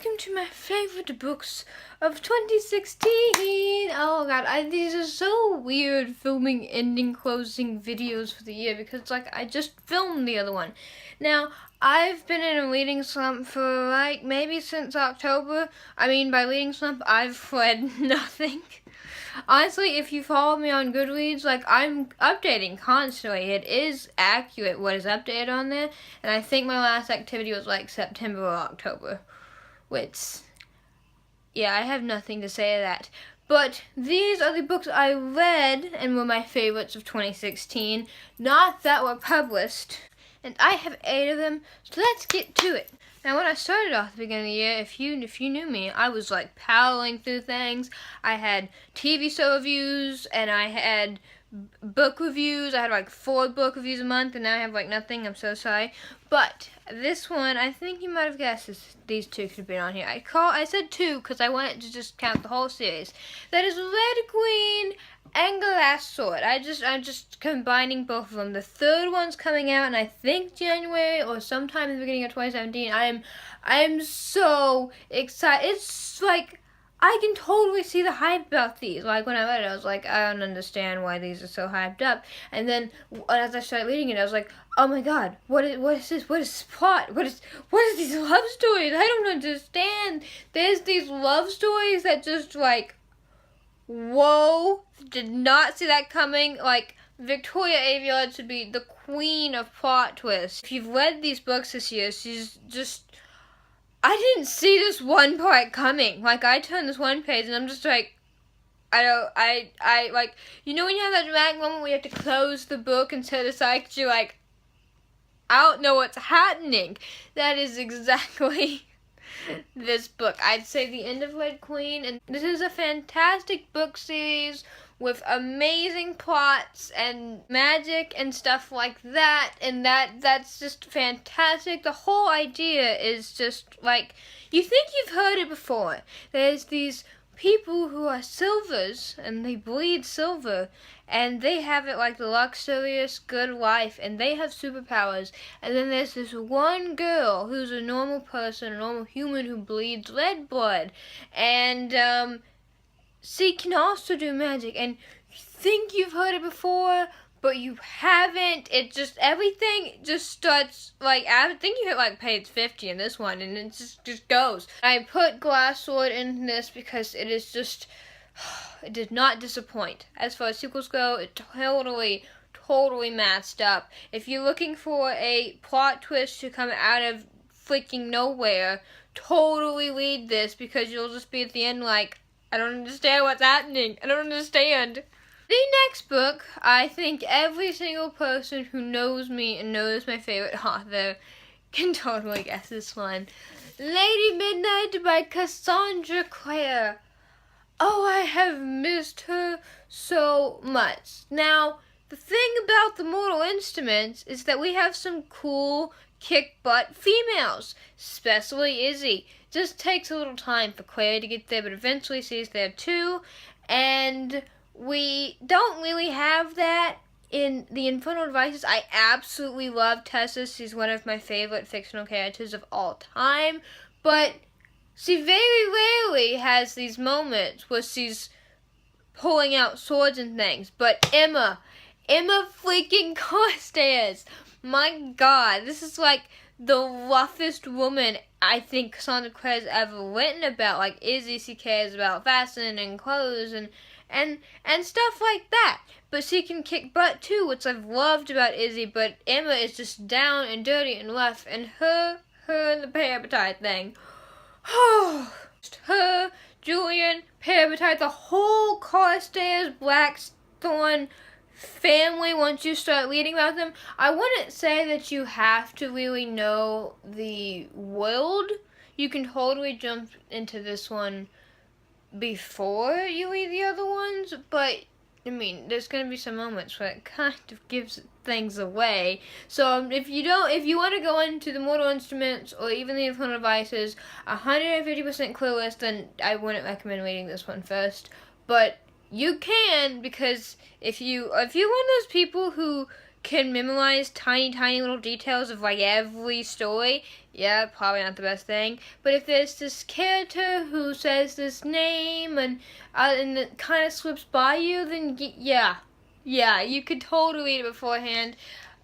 welcome to my favorite books of 2016. Oh god, these are so weird filming ending closing videos for the year because I just filmed the other one. Now, I've been in a reading slump for maybe since October. I mean, by reading slump, I've read nothing. Honestly, if you follow me on Goodreads, I'm updating constantly. It is accurate what is updated on there, and I think my last activity was September or October. Which, yeah, I have nothing to say to that. But these are the books I read and were my favorites of 2016, not that were published. And I have 8 of them, so let's get to it. Now, when I started off at the beginning of the year, if you knew me, I was powering through things. I had TV show reviews, and I had book reviews. I had 4 book reviews a month, and now I have nothing. I'm so sorry. But this one, I think you might have guessed these 2 could have been on here. I said 2 because I wanted to just count the whole series. That is Red Queen and Glass Sword. I'm just combining both of them. The 3rd one's coming out in I think January or sometime in the beginning of 2017. I am so excited. It's I can totally see the hype about these. When I read it, I was I don't understand why these are so hyped up. And then as I started reading it, I was oh my god, what is this? What is this plot? What is these love stories? I don't understand. There's these love stories that just whoa, did not see that coming. Victoria Aveyard should be the queen of plot twists. If you've read these books this year, she's just, I didn't see this one part coming. I turned this one page and I'm just when you have that dramatic moment where you have to close the book and set aside because you're I don't know what's happening. That is exactly this book. I'd say the end of Red Queen, and this is a fantastic book series with amazing plots and magic and stuff like that, and that's just fantastic. The whole idea is just you think you've heard it before. There's these people who are silvers and they bleed silver and they have it the luxurious good life and they have superpowers, and then there's this one girl who's a normal person, a normal human who bleeds red blood, and she can also do magic, and you think you've heard it before but you haven't. It just, everything just starts, I think you hit page 50 in this one, and it just goes. I put Glass Sword in this because it is just, it did not disappoint. As far as sequels go, it totally matched up. If you're looking for a plot twist to come out of freaking nowhere, totally read this because you'll just be at the end I don't understand what's happening. I don't understand. The next book, I think every single person who knows me and knows my favorite author can totally guess this one. Lady Midnight by Cassandra Clare. Oh, I have missed her so much. Now, the thing about the Mortal Instruments is that we have some cool kick-butt females, especially Izzy. Just takes a little time for Claire to get there, but eventually she's there too, and we don't really have that in the Infernal Devices. I absolutely love Tessa. She's one of my favorite fictional characters of all time, but she very rarely has these moments where she's pulling out swords and things. But Emma freaking Carstairs, my god, this is the roughest woman I think Cassandra Clare's ever written about. Izzy, she cares about fashion and clothes and stuff like that. But she can kick butt too, which I've loved about Izzy, but Emma is just down and dirty and rough, and her and the Parabatite thing. Her, Julian, Parabatite, the whole Carstairs Blackthorn family, once you start reading about them, I wouldn't say that you have to really know the world. You can totally jump into this one before you read the other ones, but I mean, there's going to be some moments where it kind of gives things away. So if you want to go into the Mortal Instruments or even the Infernal Devices 150% clueless, then I wouldn't recommend reading this one first. But you can, because if you're one of those people who can memorize tiny little details of like every story, yeah, probably not the best thing. But if there's this character who says this name and it kind of slips by you, then yeah, you could totally read it beforehand.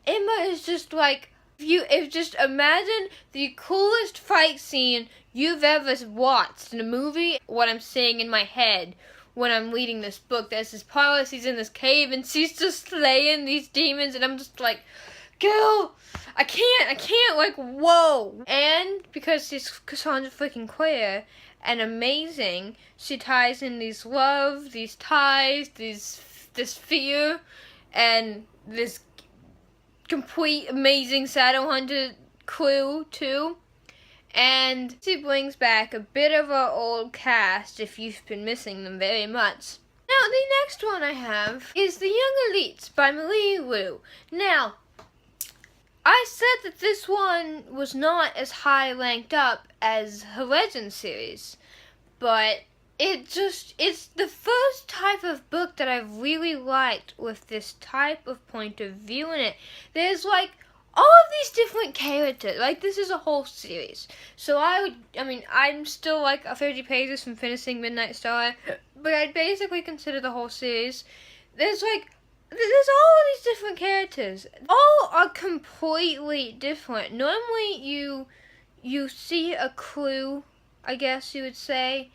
Emma is just like, if just imagine the coolest fight scene you've ever watched in a movie, what I'm seeing in my head when I'm reading this book. There's this part she's in this cave and she's just slaying these demons, and I'm just like, girl, I can't, like, whoa. And because she's Cassandra freaking Clare and amazing, she ties in these love, these ties, this fear, and this complete amazing Shadowhunter crew too. And she brings back a bit of our old cast if you've been missing them very much. Now, the next one I have is The Young Elites by Marie Lu. Now, I said that this one was not as high ranked up as her Legend series, but it's the first type of book that I've really liked with this type of point of view in it. There's like all of these different characters. Like, this is a whole series. So I'm still like 30 pages from finishing Midnight Star, but I'd basically consider the whole series. There's all of these different characters. All are completely different. Normally you see a crew, I guess you would say,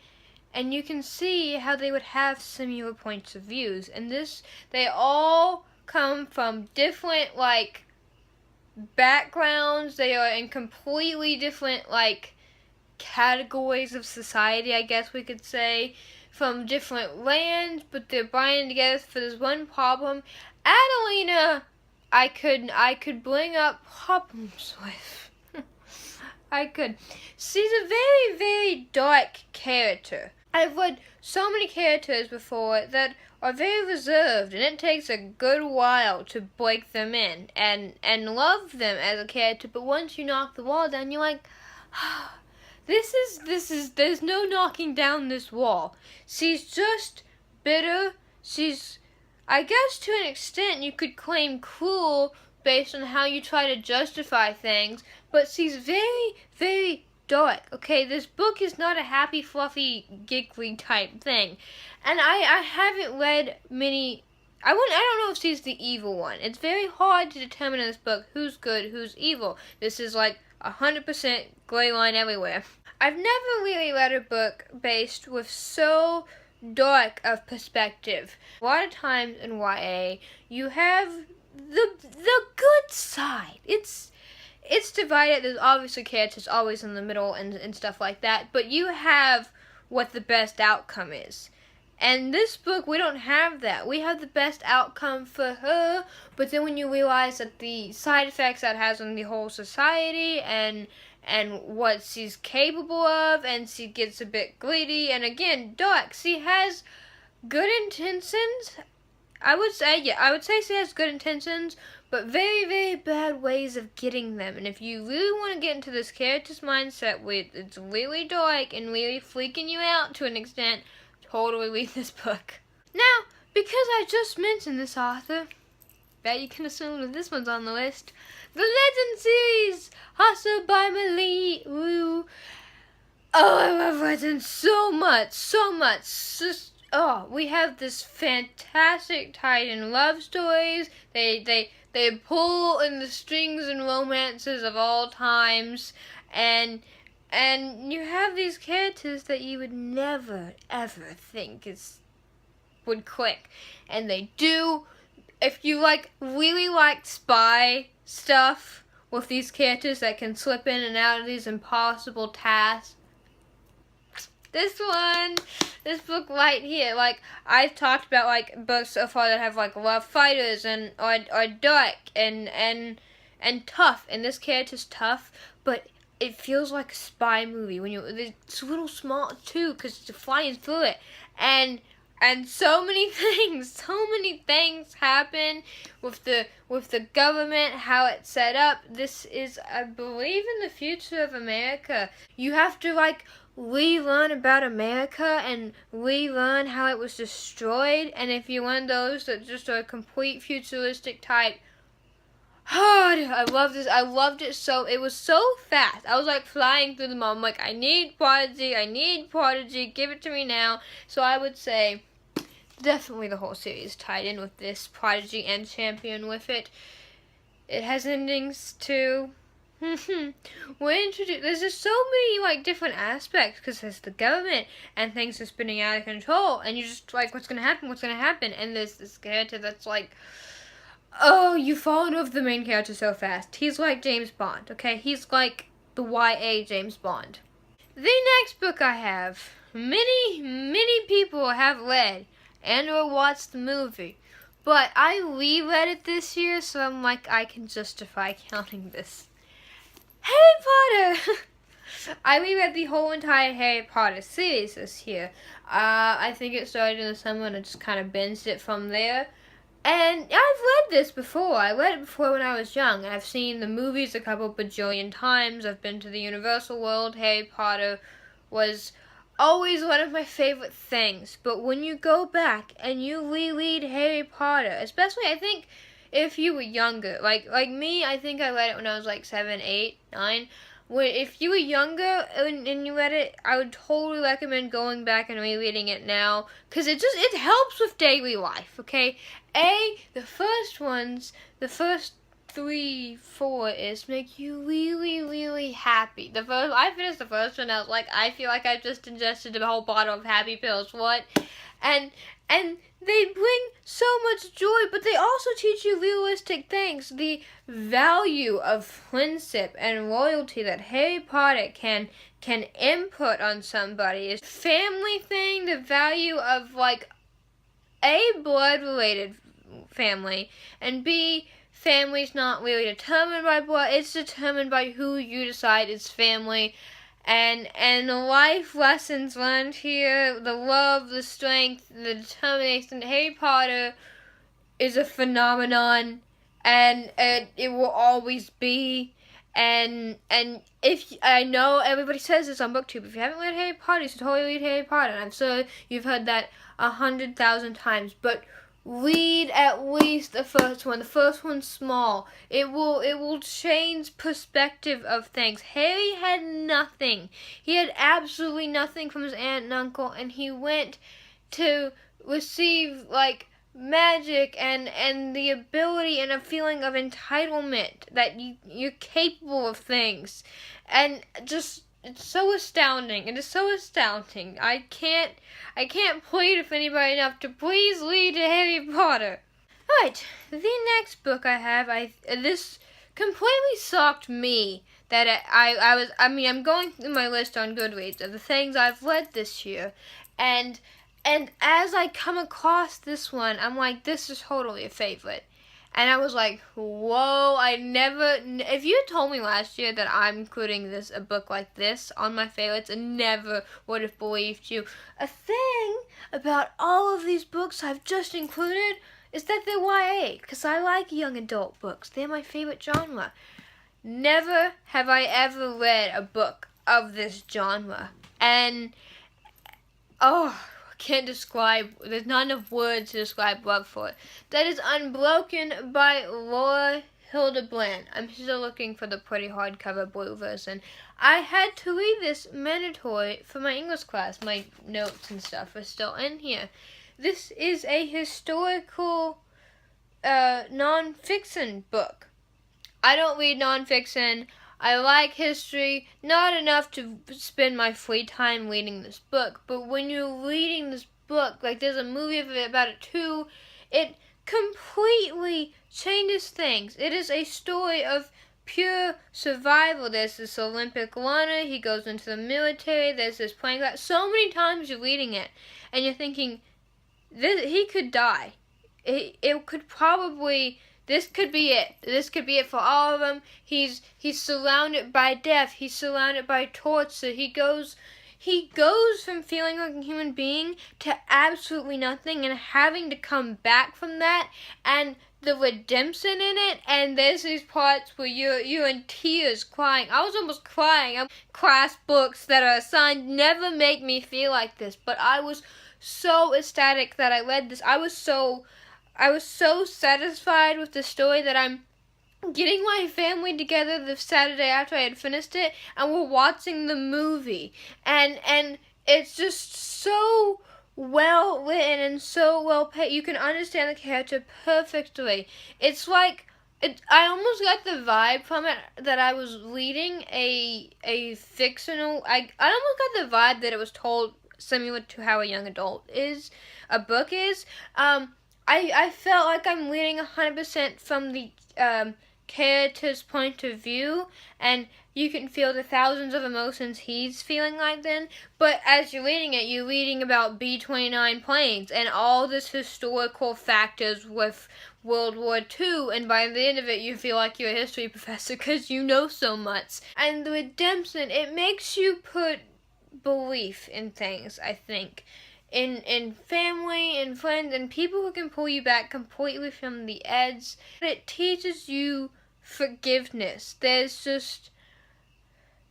and you can see how they would have similar points of views. And they all come from different, like, backgrounds. They are in completely different, like, categories of society, I guess we could say, from different lands, but they're binding together for this one problem. Adelina, I could bring up problems with. I could. She's a very, very dark character. I've read so many characters before that are very reserved, and it takes a good while to break them in and love them as a character. But once you knock the wall down, you're like, this is there's no knocking down this wall. She's just bitter. She's, I guess to an extent you could claim, cruel based on how you try to justify things, but she's very, very dark. Okay, this book is not a happy, fluffy, giggly type thing. And I haven't read many. I don't know if she's the evil one. It's very hard to determine in this book who's good, who's evil. This is like 100% gray line everywhere. I've never really read a book based with so dark of perspective. A lot of times in YA, you have the good side. It's divided. There's obviously characters always in the middle and stuff like that, but you have what the best outcome is. And this book, we don't have that. We have the best outcome for her, but then when you realize that the side effects that has on the whole society and what she's capable of, and she gets a bit greedy, and again, dark. She has good intentions. I would say she has good intentions, but very, very bad ways of getting them. And if you really want to get into this character's mindset where it's really dark and really freaking you out to an extent, totally read this book. Now, because I just mentioned this author, bet you can assume that this one's on the list. The Legend series, also by Marie Lu. Oh, I love Legend so much. Just, we have this fantastic tied-in love stories. They pull in the strings and romances of all times, and you have these characters that you would never, ever think would click. And they do. If you really like spy stuff with these characters that can slip in and out of these impossible tasks, this book right here, I've talked about books so far that have love fighters and are dark and tough, and this character's tough, but it feels like a spy movie when it's a little small too, because it's flying through it, and so many things happen with the government, how it's set up. This is, I believe, in the future of America. You have to relearn about America and relearn how it was destroyed. And if you're one of those that just are a complete futuristic type, Oh, I love this. I loved it so. It was so fast. I was like flying through the mall. I'm like, I need Prodigy. I need Prodigy. Give it to me now. So I would say definitely the whole series tied in with this. Prodigy and Champion with it. It has endings too. We're introduced. There's just so many like different aspects because there's the government and things are spinning out of control, and you're just like, what's gonna happen? What's gonna happen? And there's this character that's like, oh, you fall in love with the main character so fast. He's like James Bond, okay? He's like the YA James Bond. The next book I have, many people have read and or watched the movie, but I reread it this year, so I'm like, I can justify counting this. Harry Potter! I reread the whole entire Harry Potter series this year. I think it started in the summer and I just kind of binged it from there. And I've read this before. I read it before when I was young. I've seen the movies a couple bajillion times. I've been to the Universal World. Harry Potter was always one of my favorite things. But when you go back and you reread Harry Potter, especially I think if you were younger, like me, I think I read it when I was like 7, 8, 9. If you were younger and you read it, I would totally recommend going back and rereading it now, because it helps with daily life, okay? The first 3, 4 is make you really, really happy. I finished the first one, I was like, I feel like I've just ingested a whole bottle of happy pills, what? And they bring so much joy, but they also teach you realistic things. The value of friendship and loyalty that Harry Potter can input on somebody is family thing, the value of like A, blood-related family, and B, family's not really determined by blood, it's determined by who you decide is family. And the life lessons learned here, the love, the strength, the determination. Harry Potter is a phenomenon, and it will always be. And if I know everybody says this on BookTube, if you haven't read Harry Potter, you should totally read Harry Potter. And I'm sure you've heard that 100,000 times, but read at least the first one. The first one's small. It will change perspective of things. Harry had nothing. He had absolutely nothing from his aunt and uncle, and he went to receive like magic and the ability and a feeling of entitlement that you're capable of things, and just it's so astounding. It is so astounding. I can't plead with anybody enough to please read Harry Potter. Alright, the next book I have, this completely shocked me that I'm going through my list on Goodreads of the things I've read this year, and as I come across this one, I'm like, this is totally a favorite. And I was like, whoa, if you had told me last year that I'm including a book like this on my favorites, I never would have believed you. A thing about all of these books I've just included is that they're YA, because I like young adult books. They're my favorite genre. Never have I ever read a book of this genre. And, can't describe, there's not enough words to describe love for it. That is Unbroken by Laura Hildebrand. I'm still looking for the pretty hardcover blue version. I had to read this mandatory for my English class. My notes and stuff are still in here. This is a historical non-fiction book. I don't read non-fiction. I like history, not enough to spend my free time reading this book, but when you're reading this book, like there's a movie about it too, it completely changes things. It is a story of pure survival. There's this Olympic runner, he goes into the military, there's this plane crash. So many times you're reading it, and you're thinking, he could die. It could probably... This could be it. This could be it for all of them. He's surrounded by death. He's surrounded by torture. He goes from feeling like a human being to absolutely nothing and having to come back from that, and the redemption in it. And there's these parts where you're in tears crying. I was almost crying. Class books that are assigned never make me feel like this, but I was so ecstatic that I read this. I was so satisfied with the story that I'm getting my family together the Saturday after I had finished it, and we're watching the movie, and it's just so well written and so well paced. You can understand the character perfectly. It's like I almost got the vibe from it that I was reading a fictional. I almost got the vibe that it was told similar to how a young adult a book is. I felt like I'm reading 100% from the character's point of view, and you can feel the thousands of emotions he's feeling like then. But as you're reading it, you're reading about B-29 planes and all this historical factors with World War II, and by the end of it, you feel like you're a history professor because you know so much. And the redemption, it makes you put belief in things, I think. In family and friends and people who can pull you back completely from the edge. It teaches you forgiveness. There's just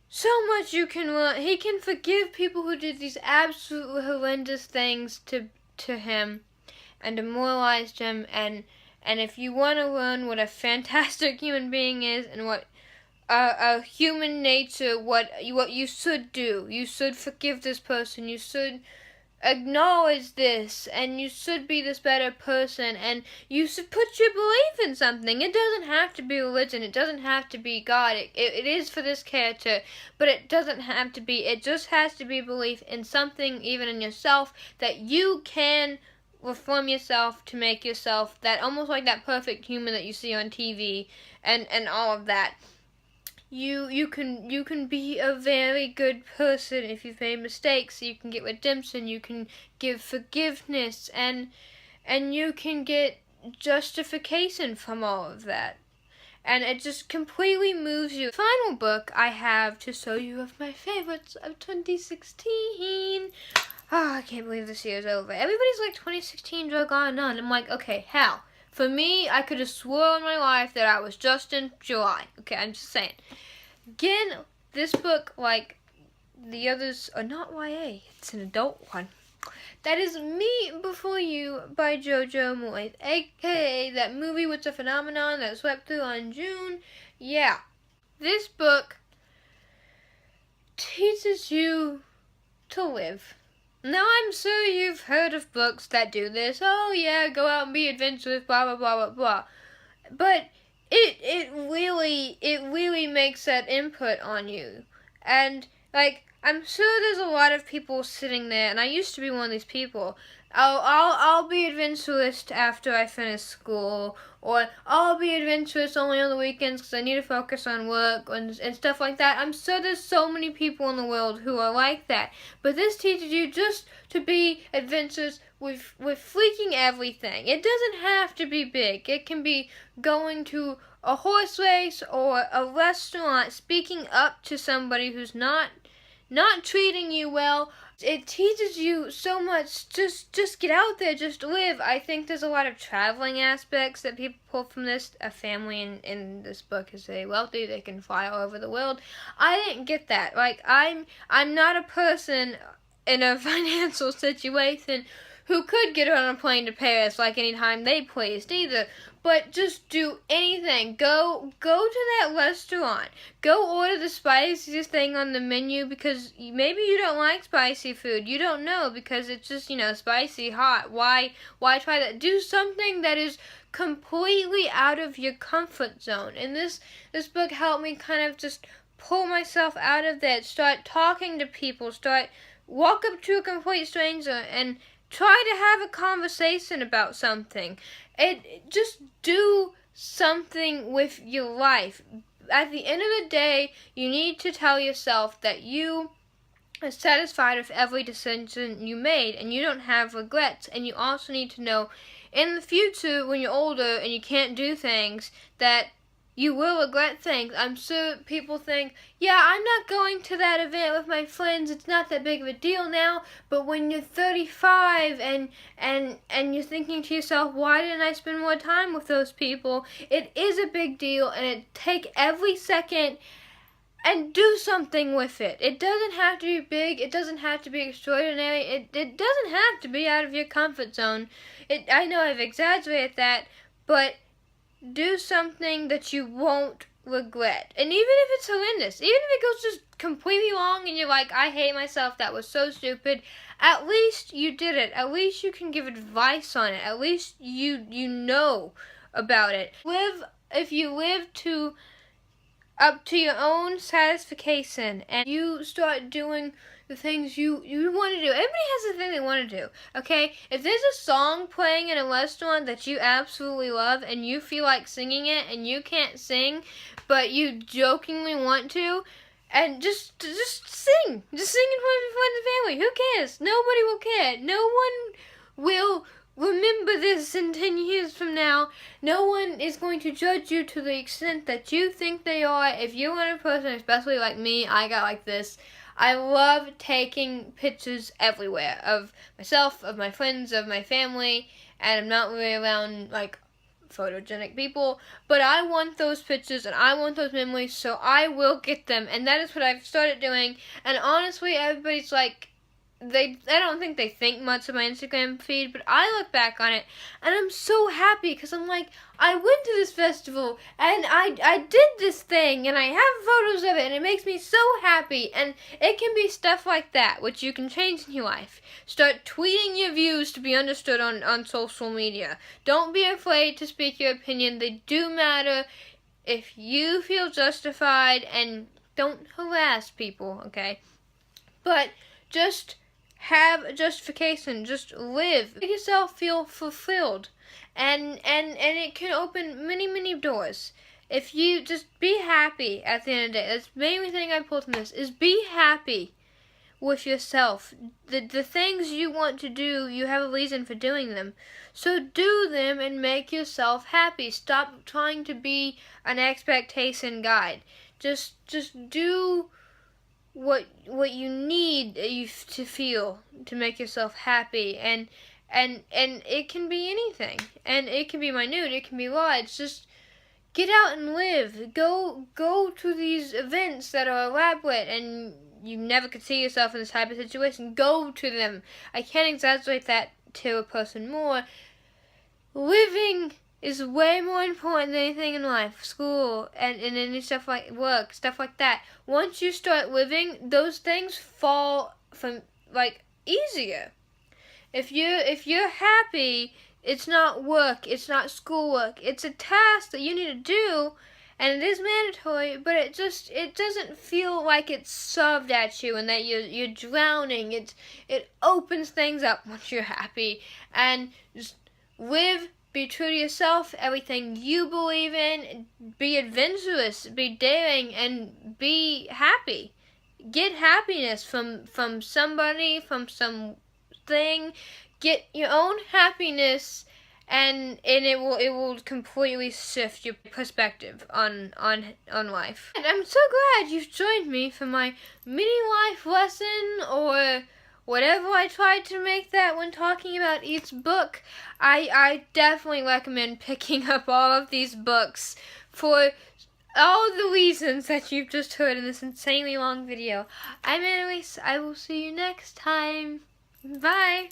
so much you can learn. He can forgive people who did these absolutely horrendous things to him and demoralized him, and if you want to learn what a fantastic human being is and what a human nature, what you should do, you should forgive this person, you should acknowledge this, and you should be this better person, and you should put your belief in something. It doesn't have to be religion, it doesn't have to be God, it is for this character, but it doesn't have to be. It just has to be belief in something, even in yourself, that you can reform yourself to make yourself that, almost like that perfect human that you see on TV, and all of that. You can be a very good person if you've made mistakes. You can get redemption. You can give forgiveness, and you can get justification from all of that. And it just completely moves you. The final book I have to show you of my favorites of 2016. I can't believe this year is over. Everybody's like 2016 drug on and on. I'm like, okay, how? For me, I could have sworn my life that I was just in July. Okay, I'm just saying. Again, this book, like the others, are not YA. It's an adult one. That is Me Before You by Jojo Moyes, a.k.a. that movie with the phenomenon that swept through on June. Yeah. This book teaches you to live. Now, I'm sure you've heard of books that do this. Oh, yeah, go out and be adventurous, blah, blah, blah, blah, blah. But it really makes that input on you. And, like, I'm sure there's a lot of people sitting there, and I used to be one of these people. I'll be adventurous after I finish school, or I'll be adventurous only on the weekends because I need to focus on work and stuff like that. I'm sure there's so many people in the world who are like that. But this teaches you just to be adventurous with freaking everything. It doesn't have to be big. It can be going to a horse race or a restaurant, speaking up to somebody who's not treating you well. It teaches you so much. Just get out there, just live. I think there's a lot of traveling aspects that people pull from this. A family in this book is very wealthy. They can fly all over the world. I didn't get that. Like, I'm not a person in a financial situation who could get on a plane to Paris like anytime they pleased either. But just do anything. Go to that restaurant. Go order the spiciest thing on the menu, because maybe you don't like spicy food. You don't know, because it's just, spicy, hot. Why try that? Do something that is completely out of your comfort zone. And this book helped me kind of just pull myself out of that. Start talking to people. Walk up to a complete stranger and try to have a conversation about something. Just do something with your life. At the end of the day, you need to tell yourself that you are satisfied with every decision you made and you don't have regrets. And you also need to know in the future, when you're older and you can't do things, that you will regret things. I'm sure people think, yeah, I'm not going to that event with my friends. It's not that big of a deal now. But when you're 35 and you're thinking to yourself, why didn't I spend more time with those people? It is a big deal, and take every second and do something with it. It doesn't have to be big. It doesn't have to be extraordinary. It doesn't have to be out of your comfort zone. I know I've exaggerated that, but do something that you won't regret. And even if it's horrendous, even if it goes just completely wrong and you're like, I hate myself, that was so stupid, at least you did it. At least you can give advice on it. At least you know about it. If you live up to your own satisfaction and you start doing the things you want to do. Everybody has a thing they want to do, okay? If there's a song playing in a restaurant that you absolutely love and you feel like singing it and you can't sing, but you jokingly want to, and just sing. Just sing in front of your friends and family. Who cares? Nobody will care. No one will remember this in 10 years from now. No one is going to judge you to the extent that you think they are. If you're one person, especially like me, I got like this. I love taking pictures everywhere of myself, of my friends, of my family, and I'm not really around like photogenic people, but I want those pictures and I want those memories, so I will get them, and that is what I've started doing. And honestly, everybody's like, I don't think they think much of my Instagram feed, but I look back on it and I'm so happy because I'm like, I went to this festival and I did this thing and I have photos of it and it makes me so happy. And it can be stuff like that which you can change in your life. Start tweeting your views to be understood on social media. Don't be afraid to speak your opinion. They do matter if you feel justified, and don't harass people, okay? But just have a justification. Just live. Make yourself feel fulfilled. And it can open many doors. If you just be happy at the end of the day. That's the main thing I pulled from this, is be happy with yourself. The things you want to do, you have a reason for doing them. So do them and make yourself happy. Stop trying to be an expectation guide. Just do what you need to feel to make yourself happy, and it can be anything, and it can be minute, it can be large. Just get out and live. Go to these events that are elaborate and you never could see yourself in this type of situation. Go to them. I can't exaggerate that to a person more. Living is way more important than anything in life, school, and any stuff like work, stuff like that. Once you start living, those things fall from like easier. If you're happy, it's not work, it's not schoolwork, it's a task that you need to do, and it is mandatory, but it doesn't feel like it's shoved at you and that you're drowning. It opens things up once you're happy, and just live. Be true to yourself, everything you believe in, be adventurous, be daring, and be happy. Get happiness from somebody, from something. Get your own happiness, and it will completely shift your perspective on life. And I'm so glad you've joined me for my mini life lesson, or whatever I tried to make that when talking about each book. I definitely recommend picking up all of these books for all the reasons that you've just heard in this insanely long video. I'm Annalise. I will see you next time. Bye.